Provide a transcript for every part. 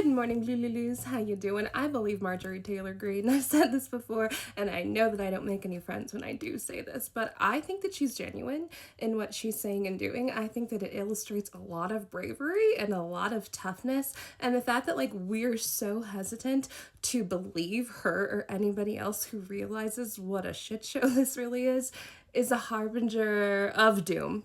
Good morning, Lululus. How you doing? I believe Marjorie Taylor Greene. I've said this before, and I know that I don't make any friends when I do say this, but I think that she's genuine in what she's saying and doing. I think that it illustrates a lot of bravery and a lot of toughness, and the fact that we're so hesitant to believe her or anybody else who realizes what a shit show this really is a harbinger of doom.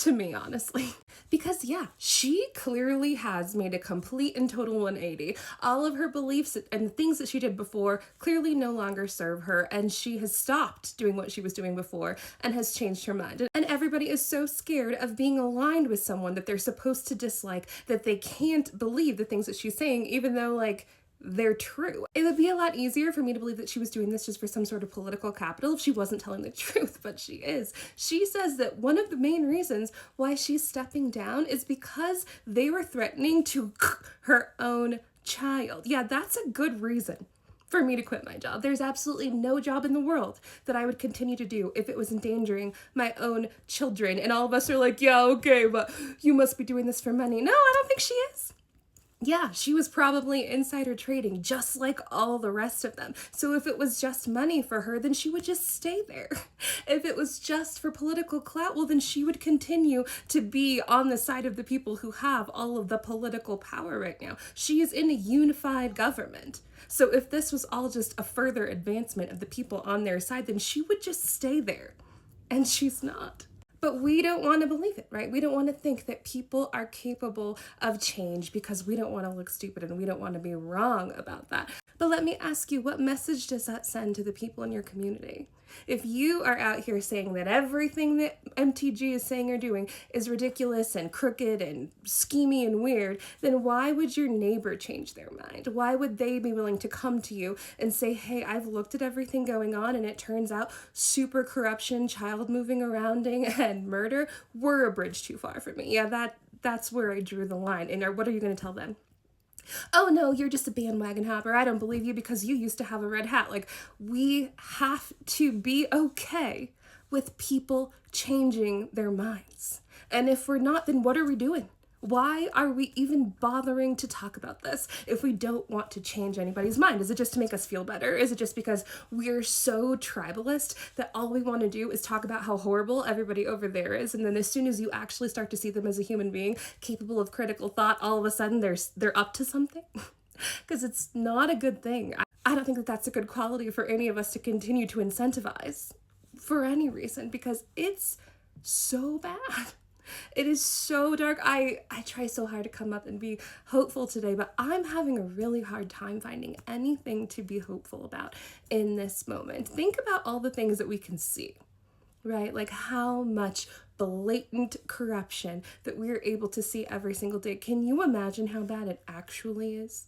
To me, honestly. Because yeah, she clearly has made a complete and total 180. All of her beliefs and things that she did before clearly no longer serve her, and she has stopped doing what she was doing before and has changed her mind. And everybody is so scared of being aligned with someone that they're supposed to dislike that they can't believe the things that she's saying, even though they're true. It would be a lot easier for me to believe that she was doing this just for some sort of political capital if she wasn't telling the truth, but she is. She says that one of the main reasons why she's stepping down is because they were threatening to her own child. Yeah, that's a good reason for me to quit my job. There's absolutely no job in the world that I would continue to do if it was endangering my own children. And all of us are like, yeah, okay, but you must be doing this for money. No, I don't think she is. Yeah, she was probably insider trading just like all the rest of them. So if it was just money for her, then she would just stay there. If it was just for political clout, well, then she would continue to be on the side of the people who have all of the political power right now. She is in a unified government. So if this was all just a further advancement of the people on their side, then she would just stay there. And she's not. But we don't want to believe it, right? We don't want to think that people are capable of change because we don't want to look stupid and we don't want to be wrong about that. But let me ask you, what message does that send to the people in your community? If you are out here saying that everything that MTG is saying or doing is ridiculous and crooked and schemy and weird, then why would your neighbor change their mind? Why would they be willing to come to you and say, hey, I've looked at everything going on and it turns out super corruption, child moving arounding, and murder were a bridge too far for me. Yeah, that's where I drew the line. And what are you going to tell them? Oh no, you're just a bandwagon hopper. I don't believe you because you used to have a red hat. We have to be okay with people changing their minds. And if we're not, then what are we doing? Why are we even bothering to talk about this if we don't want to change anybody's mind? Is it just to make us feel better? Is it just because we're so tribalist that all we want to do is talk about how horrible everybody over there is, and then as soon as you actually start to see them as a human being capable of critical thought, all of a sudden they're up to something? Because it's not a good thing. I don't think that that's a good quality for any of us to continue to incentivize for any reason, because it's so bad. It is so dark. I try so hard to come up and be hopeful today, but I'm having a really hard time finding anything to be hopeful about in this moment. Think about all the things that we can see, right? Like how much blatant corruption that we're able to see every single day. Can you imagine how bad it actually is?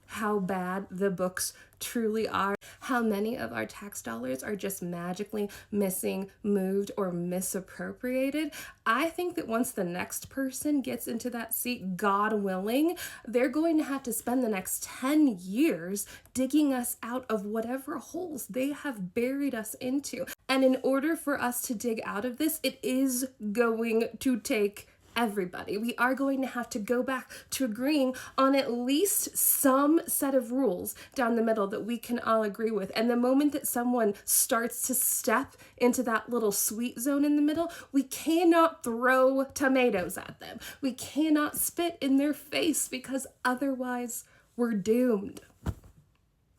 How bad the books truly are, how many of our tax dollars are just magically missing, moved, or misappropriated. I think that once the next person gets into that seat, God willing, they're going to have to spend the next 10 years digging us out of whatever holes they have buried us into. And in order for us to dig out of this, it is going to take everybody. We are going to have to go back to agreeing on at least some set of rules down the middle that we can all agree with. And the moment that someone starts to step into that little sweet zone in the middle, we cannot throw tomatoes at them. We cannot spit in their face because otherwise we're doomed.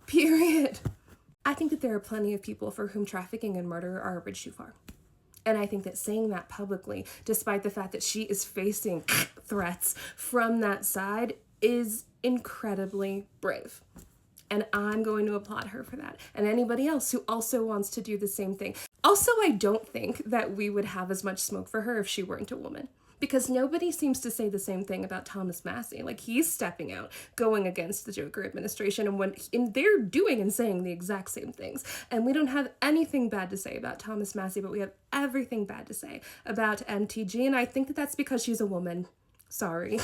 Period. I think that there are plenty of people for whom trafficking and murder are a bridge too far. And I think that saying that publicly, despite the fact that she is facing threats from that side, is incredibly brave. And I'm going to applaud her for that. And anybody else who also wants to do the same thing. Also, I don't think that we would have as much smoke for her if she weren't a woman. Because nobody seems to say the same thing about Thomas Massie. He's stepping out, going against the Joker administration, and they're doing and saying the exact same things. And we don't have anything bad to say about Thomas Massie, but we have everything bad to say about MTG, and I think that that's because she's a woman. Sorry.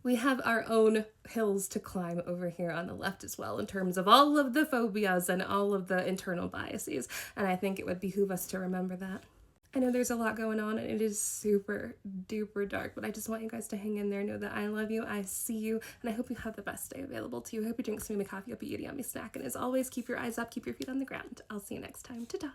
We have our own hills to climb over here on the left as well in terms of all of the phobias and all of the internal biases, and I think it would behoove us to remember that. I know there's a lot going on and it is super duper dark, but I just want you guys to hang in there. Know that I love you, I see you, and I hope you have the best day available to you. I hope you drink some yummy coffee, hope you eat a yummy snack, and as always, keep your eyes up, keep your feet on the ground. I'll see you next time. Ta-ta!